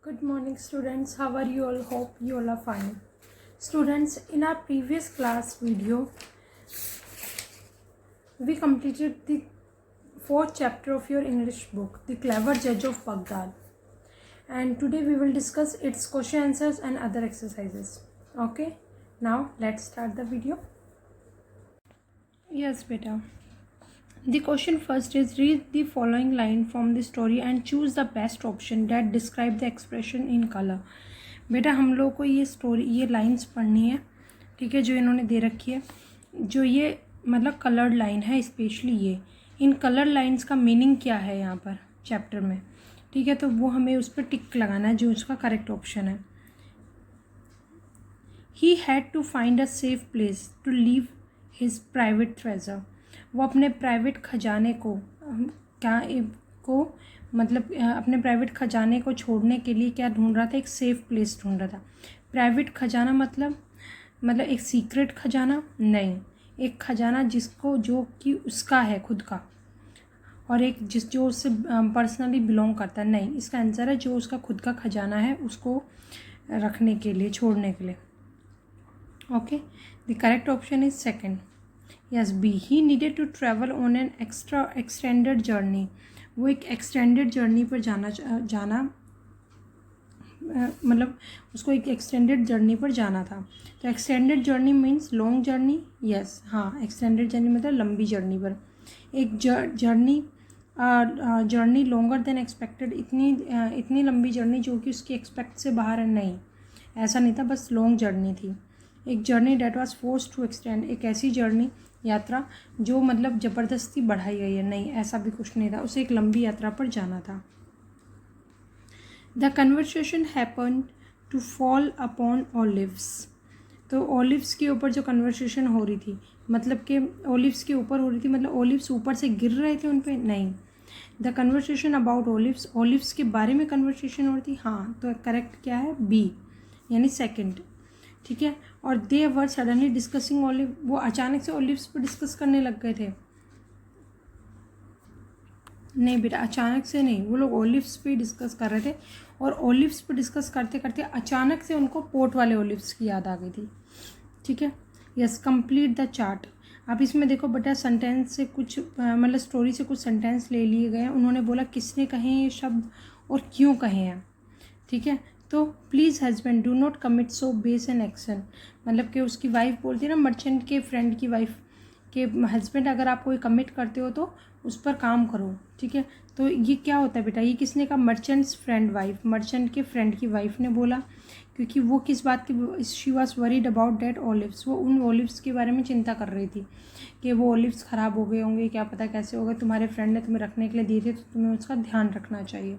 Good morning students, how are you all? Hope you all are fine. Students, in our previous class video, we completed the fourth chapter of your English book, The Clever Judge of Baghdad. And today we will discuss its question answers and other exercises. Okay, now let's start the video. Yes, beta. The question first is read the following line from the story and choose the best option that describe the expression in color. बेटा हम लोग को ये lines पढ़नी है, ठीक है, जो इन्होंने दे रखी है, जो ये मतलब कलर्ड लाइन है, स्पेशली ये इन कलर लाइंस का मीनिंग क्या है यहाँ पर चैप्टर में, ठीक है, तो वो हमें उस पर टिक लगाना है जो उसका करेक्ट ऑप्शन है. He had to find a safe place to leave his private treasure. वो अपने प्राइवेट खजाने को अपने प्राइवेट खजाने को छोड़ने के लिए क्या ढूंढ रहा था? एक सेफ प्लेस ढूंढ रहा था. प्राइवेट खजाना मतलब एक सीक्रेट खजाना नहीं, एक खजाना जो कि उसका है खुद का, और एक जो उससे पर्सनली बिलोंग करता है नहीं. इसका आंसर है जो उसका खुद का खजाना है उसको रखने के लिए, छोड़ने के लिए. Okay, the correct option is second. Yes, B. He needed to travel on an extended journey. वो एक एक्सटेंडेड जर्नी पर जाना मतलब उसको एक एक्सटेंडेड जर्नी पर जाना था. तो extended journey means long journey. Yes, हाँ, एक्सटेंडेड जर्नी मतलब लंबी जर्नी पर. एक जर्नी लॉन्गर देन एक्सपेक्टेड, इतनी लंबी जर्नी जो कि उसकी एक्सपेक्ट से बाहर है नहीं, ऐसा नहीं था, बस लॉन्ग जर्नी थी. एक journey that was force to extend, एक ऐसी जर्नी यात्रा जो मतलब ज़बरदस्ती बढ़ाई गई है, नहीं ऐसा भी कुछ नहीं था, उसे एक लंबी यात्रा पर जाना था. The conversation happen to fall upon olives. तो ऑलिव्स के ऊपर जो कन्वर्सेशन हो रही थी, मतलब कि ऑलिव्स के ऊपर हो रही थी, मतलब ऑलिव्स ऊपर से गिर रहे थे उन पर, नहीं. The conversation about olives, olives के बारे में कन्वर्सेशन हो रही थी. हाँ, तो करेक्ट क्या है? बी, यानी सेकंड, ठीक है. और दे वर सडनली डिस्कसिंग ऑलिव, वो अचानक से ऑलिव्स पर डिस्कस करने लग गए थे. नहीं बेटा, अचानक से नहीं, वो लोग ऑलिव्स पे डिस्कस कर रहे थे, और ऑलिव्स पे डिस्कस करते करते अचानक से उनको पोर्ट वाले ऑलिव्स की याद आ गई थी, ठीक है. Yes, complete the chart. आप इसमें देखो बेटा, सेंटेंस से कुछ मतलब स्टोरी से कुछ सेंटेंस ले लिए गए हैं. उन्होंने बोला किसने कहे ये शब्द और क्यों कहे हैं, ठीक है. तो please husband do not commit so base an action, मतलब कि उसकी वाइफ बोलती है ना, मर्चेंट के फ्रेंड की वाइफ के हस्बैंड, अगर आप कोई कमिट करते हो तो उस पर काम करो, ठीक है. तो ये क्या होता है बेटा, ये किसने कहा? मर्चेंट्स फ्रेंड वाइफ, मर्चेंट के फ्रेंड की वाइफ ने बोला, क्योंकि वो किस बात की, she was worried about that olives, वो उन ऑलिव्स के बारे में चिंता कर रही थी कि वो ऑलिव्स ख़राब हो गए होंगे, क्या पता कैसे हो गए, तुम्हारे फ्रेंड ने तुम्हें रखने के लिए दिए थे तो तुम्हें उसका ध्यान रखना चाहिए.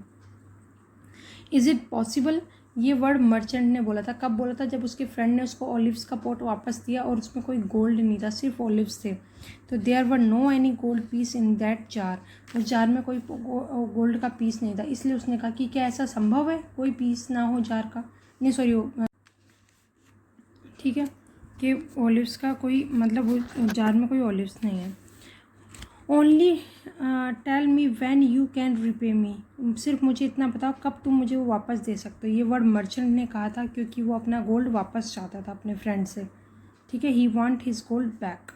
इज़ इट पॉसिबल, ये वर्ड मर्चेंट ने बोला था. कब बोला था? जब उसके फ्रेंड ने उसको ऑलिव्स का पॉट वापस दिया और उसमें कोई गोल्ड नहीं था, सिर्फ ऑलिव्स थे. तो there were no any gold piece in that jar, उस जार में कोई गोल्ड का पीस नहीं था. इसलिए उसने कहा कि क्या ऐसा संभव है कोई पीस ना हो जार का, नहीं सॉरी, ठीक है, कि ऑलिव्स का कोई मतलब वो जार में कोई ऑलिव्स नहीं है. Only tell me when you can repay me, सिर्फ मुझे इतना बताओ कब तुम मुझे वो वापस दे सकते हो. ये वर्ड मर्चेंट ने कहा था क्योंकि वो अपना गोल्ड वापस चाहता था अपने फ्रेंड से, ठीक है. He want his gold back.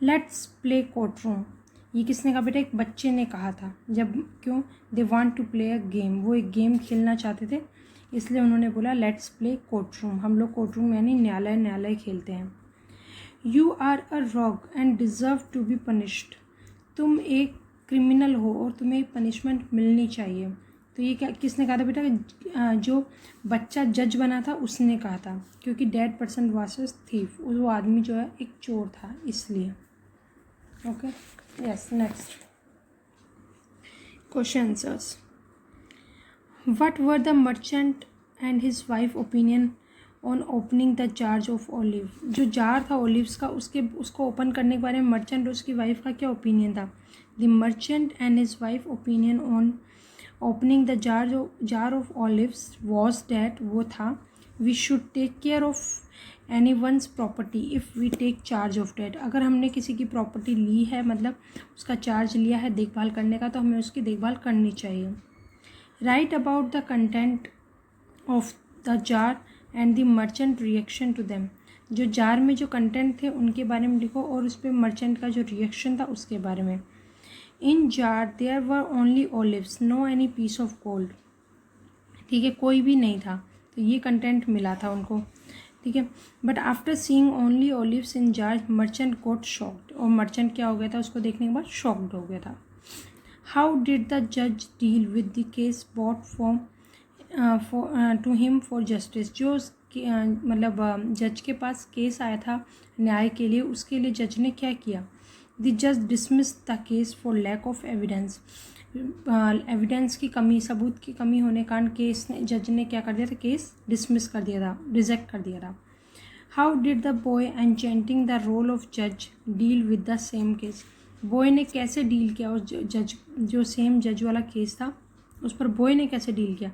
Let's play court room, ये किसने कहा बेटा? एक बच्चे ने कहा था. जब क्यों? They want to play a game, वो एक गेम खेलना चाहते थे, इसलिए उन्होंने बोला लेट्स प्ले कोर्ट रूम. हम लोग कोर्ट रूम यानी न्यायालय खेलते हैं. You are a rogue and deserve to be punished, तुम एक क्रिमिनल हो और तुम्हें पनिशमेंट मिलनी चाहिए. तो ये क्या किसने कहा था बेटा? जो बच्चा जज बना था उसने कहा था, क्योंकि dead person was a thief, वो आदमी जो है एक चोर था, इसलिए. Okay, yes. Next question answers. What were the merchant and his wife opinion on opening the George of olive, जो जार था ऑलिव्स का उसको ओपन करने के बारे में मर्चेंट और उसकी वाइफ का क्या ओपिनियन था? The merchant and his wife opinion on opening the jar of olives was that, वो था, we should take care of any ones property if we take charge of that, अगर हमने किसी की प्रॉपर्टी ली है, मतलब उसका चार्ज लिया है देखभाल करने का, तो हमें उसकी देखभाल करनी चाहिए. Write about the content of the jar and the merchant reaction to them. जो जार में जो कंटेंट थे उनके बारे में लिखो और उस पर मर्चेंट का जो रिएक्शन था उसके बारे में। In jar there were only olives, no any piece of gold. ठीक है, कोई भी नहीं था, तो ये कंटेंट मिला था उनको। ठीक है, but after seeing only olives in jar merchant got shocked. और मर्चेंट क्या हो गया था, उसको देखने के बाद शॉक्ड हो गया था। हाउ डिड द जज deal with the case bought for to him for justice. जो मतलब जज के पास केस आया था न्याय के लिए, उसके लिए जज ने क्या किया। द जज dismiss the case for lack of evidence. Evidence की कमी, सबूत की कमी होने कारण केस ने, जज ने क्या कर दिया था, केस डिसमिस कर दिया था, रिजेक्ट कर दिया था। How did the boy enchanting the role of जज deal with the same case. Boy ने कैसे डील किया उस जज, जो सेम जज वाला केस था उस पर बॉय ने कैसे डील किया।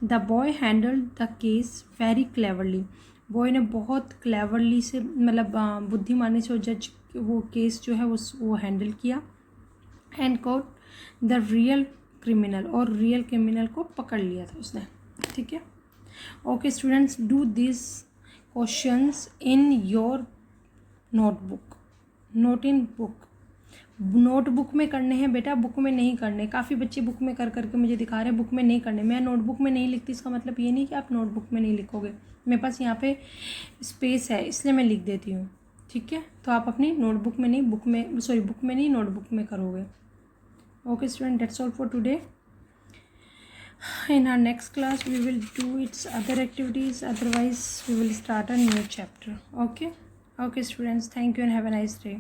The boy handled the case very cleverly. Boy ने बहुत क्लेवरली से, मतलब बुद्धिमानी से वो केस जो है वो हैंडल किया। And caught the real criminal, और रियल क्रिमिनल को पकड़ लिया था उसने। ठीक है, okay students, do this questions in your notebook, note in book. Notebook में करने हैं बेटा, बुक में नहीं करने। काफ़ी बच्चे बुक में कर करके मुझे दिखा रहे हैं बुक में नहीं करने। मैं नोटबुक में नहीं लिखती, इसका मतलब ये नहीं कि आप नोटबुक में नहीं लिखोगे। मेरे पास यहाँ पे स्पेस है इसलिए मैं लिख देती हूँ। ठीक है, तो आप अपनी नोटबुक में नहीं, बुक में, सॉरी बुक में नहीं, नोटबुक में करोगे। Okay student, that's all for today. In our next class we will do its other activities, otherwise we will start a new chapter. Okay students, thank you and have a nice day.